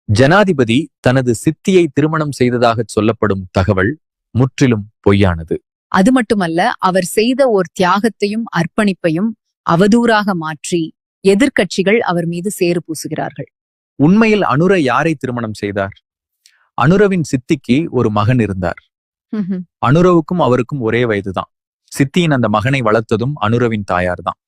ஜனாதிபதி தனது சித்தியை திருமணம் செய்ததாக சொல்லப்படும் தகவல் முற்றிலும் பொய்யானது. அது மட்டுமல்ல, அவர் செய்த ஓர் தியாகத்தையும் அர்ப்பணிப்பையும் அவதூறாக மாற்றி எதிர்க்கட்சிகள் அவர் மீது சேறு பூசுகிறார்கள். உண்மையில் அனுர யாரை திருமணம் செய்தார்? அனுரவின் சித்திக்கு ஒரு மகன் இருந்தார். அனுரவுக்கும் அவருக்கும் ஒரே வயதுதான். சித்தியின் அந்த மகனை வளர்த்ததும் அனுரவின் தாயார்தான்.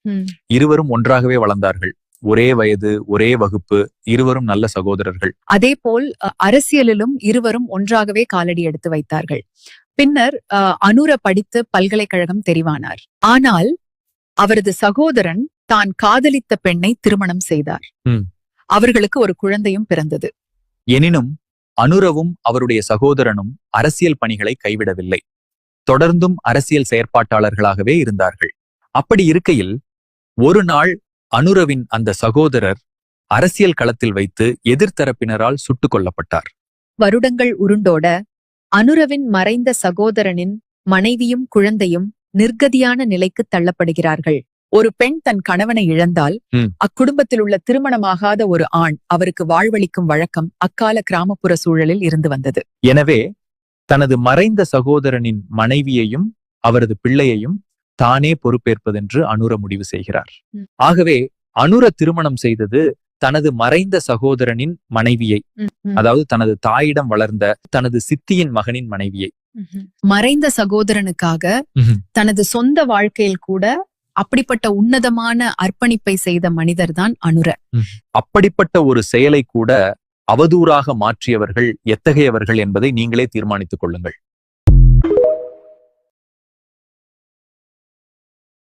இருவரும் ஒன்றாகவே வளர்ந்தார்கள். ஒரே வயது, ஒரே வகுப்பு, இருவரும் நல்ல சகோதரர்கள். அதேபோல் அரசியலிலும் இருவரும் ஒன்றாகவே காலடி எடுத்து வைத்தார்கள். பின்னர் அனுர படித்து பல்கலைக்கழகம் தெரிவானார். ஆனால் அவரது சகோதரன் தான் காதலித்த பெண்ணை திருமணம் செய்தார். அவர்களுக்கு ஒரு குழந்தையும் பிறந்தது. எனினும் அனுரவும் அவருடைய சகோதரனும் அரசியல் பணிகளை கைவிடவில்லை. தொடர்ந்தும் அரசியல் செயற்பாட்டாளர்களாகவே இருந்தார்கள். அப்படி இருக்கையில் ஒரு நாள் அனுரவின் அந்த சகோதரர் அரசியல் களத்தில் வைத்து எதிர்த்தரப்பினரால் சுட்டுக் கொல்லப்பட்டார். வருடங்கள் உருண்டோட அனுரவின் மறைந்த சகோதரனின் மனைவியும் குழந்தையும் நிர்கதியான நிலைக்கு தள்ளப்படுகிறார்கள். ஒரு பெண் தன் கணவனை இழந்தால் அக்குடும்பத்தில் உள்ள திருமணமாகாத ஒரு ஆண் அவருக்கு வாழ்வளிக்கும் வழக்கம் அக்கால கிராமப்புற சூழலில் இருந்து வந்தது. எனவே தனது மறைந்த சகோதரனின் மனைவியையும் அவரது பிள்ளையையும் தானே பொறுப்பேற்பதென்று அனுர முடிவு செய்கிறார். ஆகவே அனுர திருமணம் செய்தது தனது மறைந்த சகோதரனின் மனைவியை, அதாவது தனது தாயிடம் வளர்ந்த தனது சித்தியின் மகனின் மனைவியை. மறைந்த சகோதரனுக்காக தனது சொந்த வாழ்க்கையில் கூட அப்படிப்பட்ட உன்னதமான அர்ப்பணிப்பை செய்த மனிதர்தான் அனுர. அப்படிப்பட்ட ஒரு செயலை கூட அவதூறாக மாற்றியவர்கள் எத்தகையவர்கள் என்பதை நீங்களே தீர்மானித்துக் கொள்ளுங்கள்.